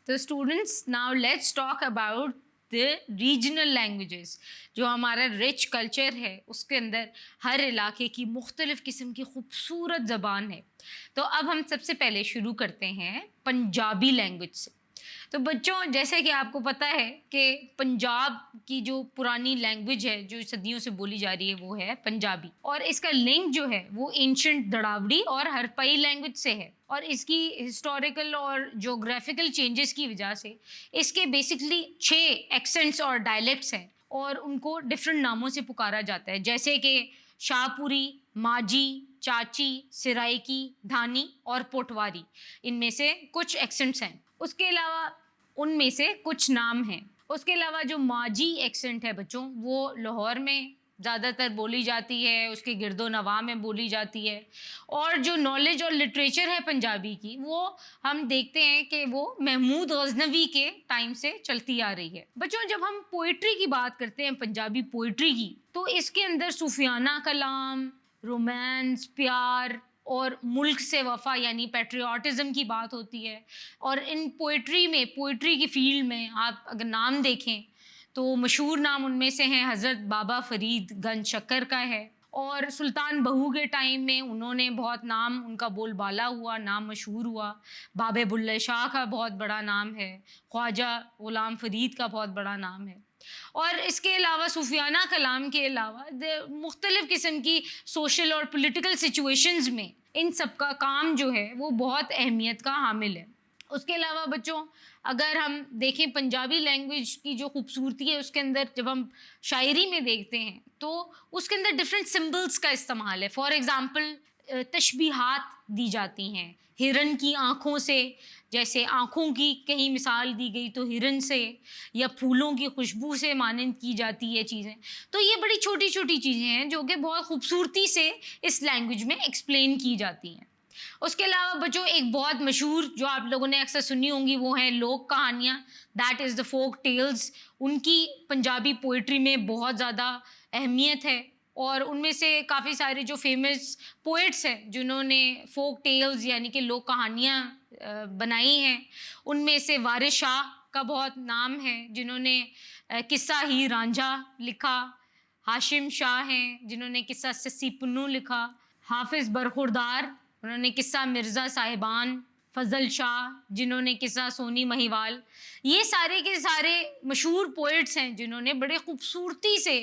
تو students now let's talk about the regional languages. جو ہمارا رچ کلچر ہے اس کے اندر ہر علاقے کی مختلف قسم کی خوبصورت زبان ہے. تو اب ہم سب سے پہلے شروع کرتے ہیں پنجابی لینگویج سے. تو بچوں جیسے کہ آپ کو پتہ ہے کہ پنجاب کی جو پرانی لینگویج ہے جو صدیوں سے بولی جا رہی ہے وہ ہے پنجابی, اور اس کا لنک جو ہے وہ اینشنٹ دڑاوڑی اور ہرپائی لینگویج سے ہے. اور اس کی ہسٹوریکل اور جغرافیکل چینجز کی وجہ سے اس کے بیسکلی 6 ایکسنٹس اور ڈائلیکٹس ہیں, اور ان کو ڈفرینٹ ناموں سے پکارا جاتا ہے, جیسے کہ شاہ پوری, ماجی, چاچی, سرائکی, دھانی اور پوٹواری. ان میں سے کچھ ایکسنٹس ہیں. اس کے علاوہ ان میں سے کچھ نام ہیں. اس کے علاوہ جو ماجی ایکسنٹ ہے بچوں وہ لاہور میں زیادہ تر بولی جاتی ہے, اس کے گرد و نواح میں بولی جاتی ہے. اور جو نالج اور لٹریچر ہے پنجابی کی وہ ہم دیکھتے ہیں کہ وہ محمود غزنوی کے ٹائم سے چلتی آ رہی ہے. بچوں جب ہم پوئٹری کی بات کرتے ہیں, پنجابی پوئٹری کی, تو اس کے اندر صوفیانہ کلام, رومانس, پیار اور ملک سے وفا یعنی پیٹریوٹزم کی بات ہوتی ہے. اور ان پوئٹری کی فیلڈ میں آپ اگر نام دیکھیں تو مشہور نام ان میں سے ہیں حضرت بابا فرید گنج شکر کا ہے, اور سلطان بہو کے ٹائم میں انہوں نے بہت نام, ان کا بول بالا ہوا, نام مشہور ہوا. بابے بلے شاہ کا بہت بڑا نام ہے, خواجہ غلام فرید کا بہت بڑا نام ہے. اور اس کے علاوہ صوفیانہ کلام کے علاوہ مختلف قسم کی سوشل اور پولیٹیکل سچویشنز میں ان سب کا کام جو ہے وہ بہت اہمیت کا حامل ہے. اس کے علاوہ بچوں اگر ہم دیکھیں پنجابی لینگویج کی جو خوبصورتی ہے اس کے اندر جب ہم شاعری میں دیکھتے ہیں تو اس کے اندر ڈفرینٹ سمبلس کا استعمال ہے. فار ایگزامپل تشبیہات دی جاتی ہیں ہرن کی آنکھوں سے, جیسے آنکھوں کی کہیں مثال دی گئی تو ہرن سے, یا پھولوں کی خوشبو سے مانند کی جاتی ہے چیزیں. تو یہ بڑی چھوٹی چھوٹی چیزیں ہیں جو کہ بہت خوبصورتی سے اس لینگویج میں ایکسپلین کی جاتی ہیں. اس کے علاوہ بچوں ایک بہت مشہور جو آپ لوگوں نے اکثر سنی ہوں گی وہ ہیں لوک کہانیاں, that is the folk tales. ان کی پنجابی پوئٹری میں بہت زیادہ اہمیت ہے, اور ان میں سے کافی سارے جو فیمس پوئٹس ہیں جنہوں نے فوک ٹیلز یعنی کہ لوک کہانیاں بنائی ہیں, ان میں سے وارث شاہ کا بہت نام ہے جنہوں نے قصہ ہی رانجھا لکھا, ہاشم شاہ ہیں جنہوں نے قصہ سسی پنو لکھا, حافظ برخوردار انہوں نے قصہ مرزا صاحبان, فضل شاہ جنہوں نے قصہ سونی مہیوال. یہ سارے کے سارے مشہور پوئٹس ہیں جنہوں نے بڑے خوبصورتی سے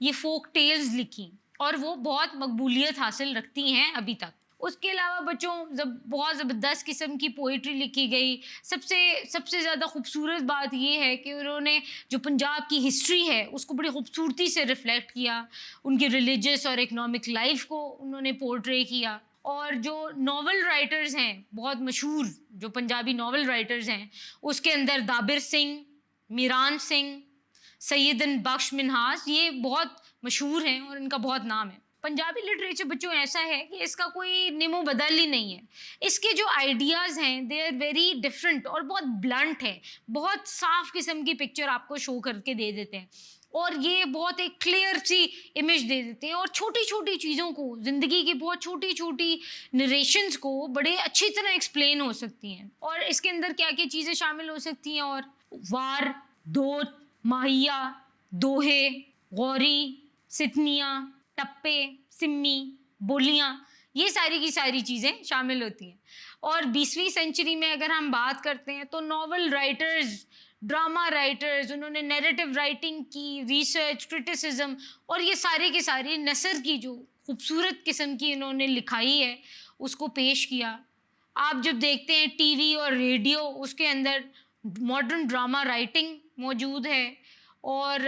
یہ فوک ٹیلز لکھی, اور وہ بہت مقبولیت حاصل رکھتی ہیں ابھی تک. اس کے علاوہ بچوں بہت زبردست قسم کی پوئٹری لکھی گئی. سب سے زیادہ خوبصورت بات یہ ہے کہ انہوں نے جو پنجاب کی ہسٹری ہے اس کو بڑی خوبصورتی سے ریفلیکٹ کیا, ان کی ریلیجس اور اکنامک لائف کو انہوں نے پورٹرے کیا. اور جو ناول رائٹرز ہیں بہت مشہور جو پنجابی ناول رائٹرز ہیں اس کے اندر دابر سنگھ, میران سنگھ, سیدن بخش منہاس, یہ بہت مشہور ہیں اور ان کا بہت نام ہے. پنجابی لٹریچر بچوں ایسا ہے کہ اس کا کوئی نمو بدل ہی نہیں ہے. اس کے جو آئیڈیاز ہیں دے آر ویری ڈفرینٹ اور بہت بلنٹ ہے, بہت صاف قسم کی پکچر آپ کو شو کر کے دے دیتے ہیں, اور یہ بہت ایک کلیئر سی امیج دے دیتے ہیں, اور چھوٹی چھوٹی چیزوں کو, زندگی کی بہت چھوٹی چھوٹی نریشنز کو بڑے اچھی طرح ایکسپلین ہو سکتی ہیں. اور اس کے اندر کیا کیا چیزیں شامل ہو سکتی ہیں, اور وار, دوت, ماہیا, دوہے, غوری, ستنیاں, ٹپے, سمی, بولیاں, یہ ساری کی ساری چیزیں شامل ہوتی ہیں. اور 20ویں سینچری میں اگر ہم بات کرتے ہیں تو ناول رائٹرز, ڈرامہ رائٹرز, انہوں نے نیریٹو رائٹنگ کی, ریسرچ, کرٹیسزم, اور یہ سارے کے سارے نثر کی جو خوبصورت قسم کی انہوں نے لکھائی ہے اس کو پیش کیا. آپ جب دیکھتے ہیں ٹی وی اور ریڈیو اس کے اندر ماڈرن ڈرامہ رائٹنگ موجود ہے, اور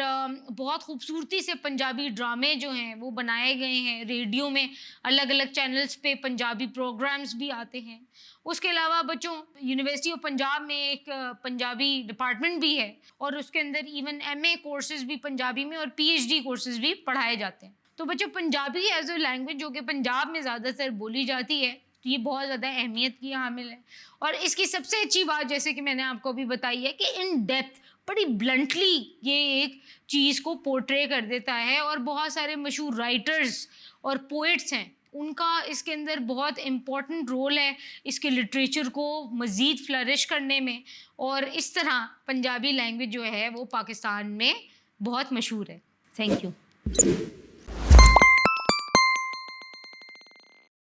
بہت خوبصورتی سے پنجابی ڈرامے جو ہیں وہ بنائے گئے ہیں. ریڈیو میں الگ الگ چینلز پہ پنجابی پروگرامز بھی آتے ہیں. اس کے علاوہ بچوں یونیورسٹی آف پنجاب میں ایک پنجابی ڈپارٹمنٹ بھی ہے, اور اس کے اندر ایون ایم اے کورسز بھی پنجابی میں اور پی ایچ ڈی کورسز بھی پڑھائے جاتے ہیں. تو بچوں پنجابی ایز اے لینگویج جو کہ پنجاب میں زیادہ تر بولی جاتی ہے تو یہ بہت زیادہ اہمیت کی حامل ہے. اور اس کی سب سے اچھی بات جیسے کہ میں نے آپ کو بھی بتائی ہے کہ ان ڈیپتھ بڑی بلنٹلی یہ ایک چیز کو پورٹرے کر دیتا ہے, اور بہت سارے مشہور رائٹرز اور پوئٹس ہیں ان کا اس کے اندر بہت امپورٹنٹ رول ہے اس کے لٹریچر کو مزید فلرش کرنے میں، اور اس طرح پنجابی لینگویج جو ہے وہ پاکستان میں بہت مشہور ہے. Thank you.